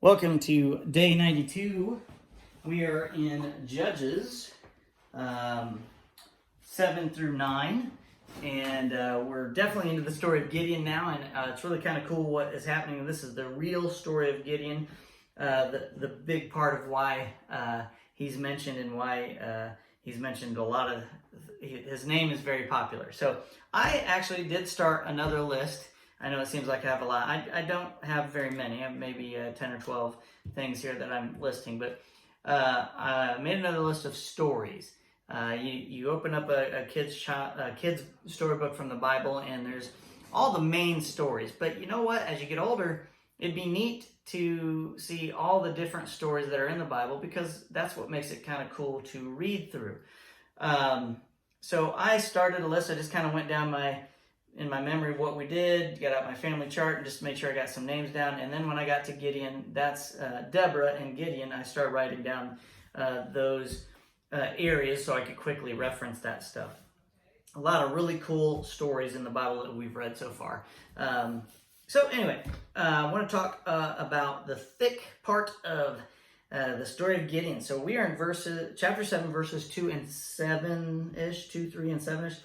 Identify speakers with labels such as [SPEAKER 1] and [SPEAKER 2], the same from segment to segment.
[SPEAKER 1] Welcome to day 92. We are in Judges 7 through 9, and we're definitely into the story of Gideon now, and it's really kind of cool what is happening. This is the real story of Gideon, the big part of why he's mentioned and why he's mentioned a lot of, his name is very popular. So I actually did start another list. I know it seems like I have a lot. I don't have very many. I have maybe 10 or 12 things here that I'm listing, but I made another list of stories. You open up a kid's storybook from the Bible, and there's all the main stories. But you know what? As you get older, it'd be neat to see all the different stories that are in the Bible, because that's what makes it kind of cool to read through. So I started a list. I just kind of went down in my memory what we did, got out my family chart, and just made sure I got some names down. And then when I got to Gideon, that's Deborah and Gideon, I started writing down those areas so I could quickly reference that stuff. A lot of really cool stories in the Bible that we've read so far. So anyway, I want to talk about the thick part of the story of Gideon. So we are in chapter 7, verses 2 and 7-ish, 2, 3, and 7-ish.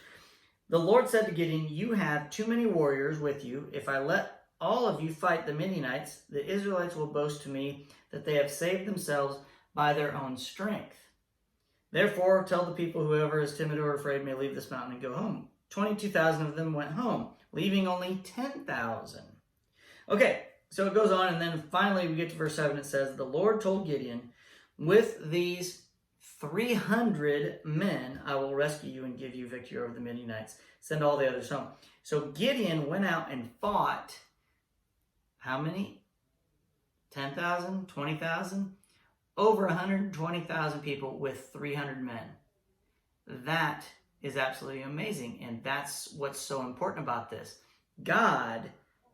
[SPEAKER 1] The Lord said to Gideon, "You have too many warriors with you. If I let all of you fight the Midianites, the Israelites will boast to me that they have saved themselves by their own strength. Therefore, tell the people, whoever is timid or afraid may leave this mountain and go home." 22,000 of them went home, leaving only 10,000. Okay, so it goes on, and then finally we get to verse 7. It says, "The Lord told Gideon, with these 300 men, I will rescue you and give you victory over the Midianites. Send all the others home." So Gideon went out and fought, how many? 10,000? 20,000? Over 120,000 people with 300 men. That is absolutely amazing, and that's what's so important about this. God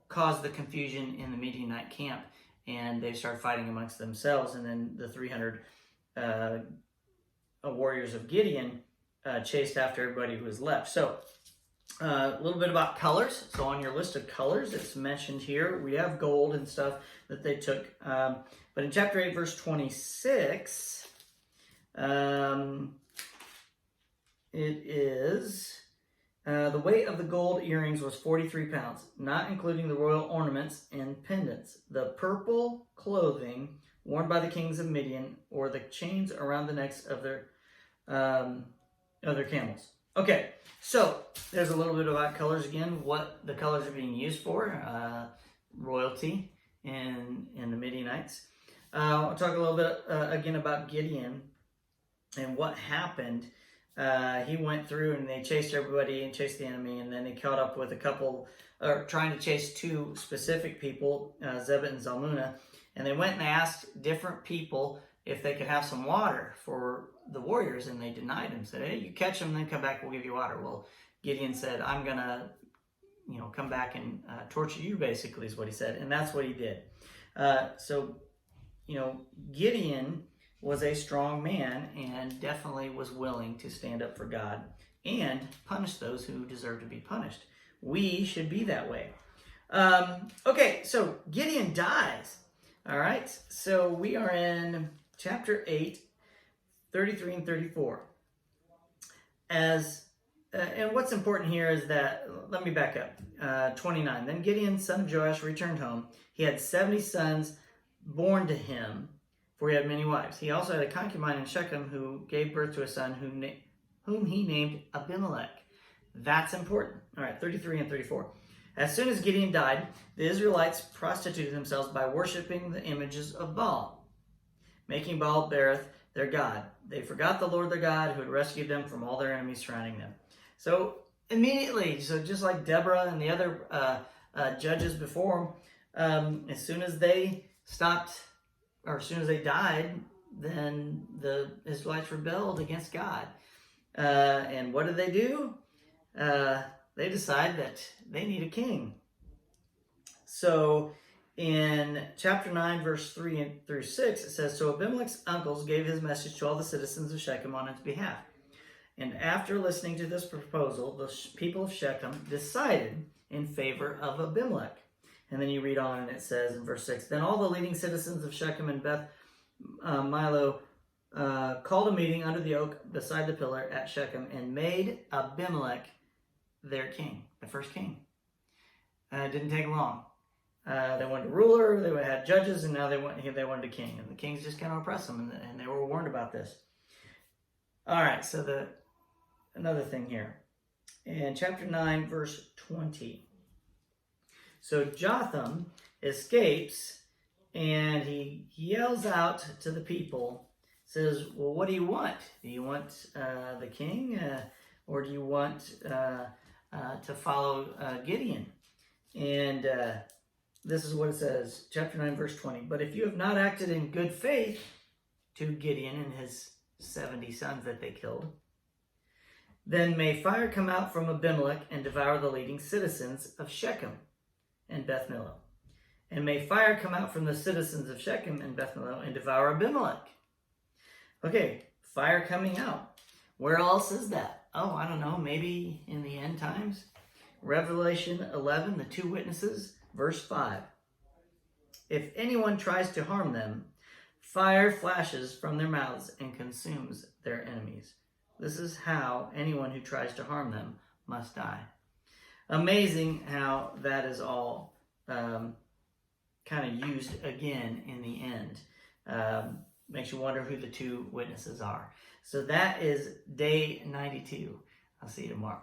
[SPEAKER 1] caused the confusion in the Midianite camp, and they started fighting amongst themselves, and then the 300 warriors of Gideon chased after everybody who was left. So a little bit about colors. So on your list of colors, it's mentioned here, we have gold and stuff that they took. But in chapter 8, verse 26, it is, the weight of the gold earrings was 43 pounds, not including the royal ornaments and pendants. The purple clothing worn by the kings of Midian, or the chains around the necks of their camels. Okay, so there's a little bit about colors again, what the colors are being used for, royalty in the Midianites. I'll talk a little bit again about Gideon and what happened. He went through and they chased everybody and chased the enemy, and then they caught up with a couple, trying to chase two specific people, Zebah and Zalmunna, and they went and asked different people if they could have some water for the warriors, and they denied him. Said, "Hey, you catch them, then come back, we'll give you water." Well, Gideon said, "I'm gonna, come back and torture you," basically is what he said, and that's what he did. So, Gideon was a strong man and definitely was willing to stand up for God and punish those who deserve to be punished. We should be that way. Okay, so Gideon dies. All right, so we are in chapter 8, 33 and 34. And what's important here is that, let me back up, 29. "Then Gideon, son of Joash, returned home. He had 70 sons born to him, for he had many wives. He also had a concubine in Shechem who gave birth to a son whom he named Abimelech." That's important. All right, 33 and 34. "As soon as Gideon died, the Israelites prostituted themselves by worshiping the images of Baal, making Baal Berith their god. They forgot the Lord their God, who had rescued them from all their enemies surrounding them." So immediately, so just like Deborah and the other judges before them, as soon as they stopped, or as soon as they died, then the Israelites rebelled against God. And what did they do? They decide that they need a king. So in chapter 9, verse 3 through 6, it says, "So Abimelech's uncles gave his message to all the citizens of Shechem on his behalf. And after listening to this proposal, the people of Shechem decided in favor of Abimelech. And then you read on, and it says in verse 6, then all the leading citizens of Shechem and Beth Milo called a meeting under the oak beside the pillar at Shechem and made Abimelech their king, the first king. It didn't take long. They wanted a ruler, they had judges, and now they wanted a king. And the kings just kind of oppressed them, and they were warned about this. All right, so another thing here. In chapter 9, verse 20. So Jotham escapes, and he yells out to the people, says, well, what do you want? Do you want the king, or do you want to follow Gideon? And this is what it says, chapter 9, verse 20. But if you have not acted in good faith to Gideon and his 70 sons that they killed, then may fire come out from Abimelech and devour the leading citizens of Shechem and Beth Millo. And may fire come out from the citizens of Shechem and Beth Millo and devour Abimelech. Okay, fire coming out. Where else is that? Oh, I don't know, maybe in the end times? Revelation 11, the two witnesses, verse 5. If anyone tries to harm them, fire flashes from their mouths and consumes their enemies. This is how anyone who tries to harm them must die. Amazing how that is all kind of used again in the end. Makes you wonder who the two witnesses are. So that is day 92. I'll see you tomorrow.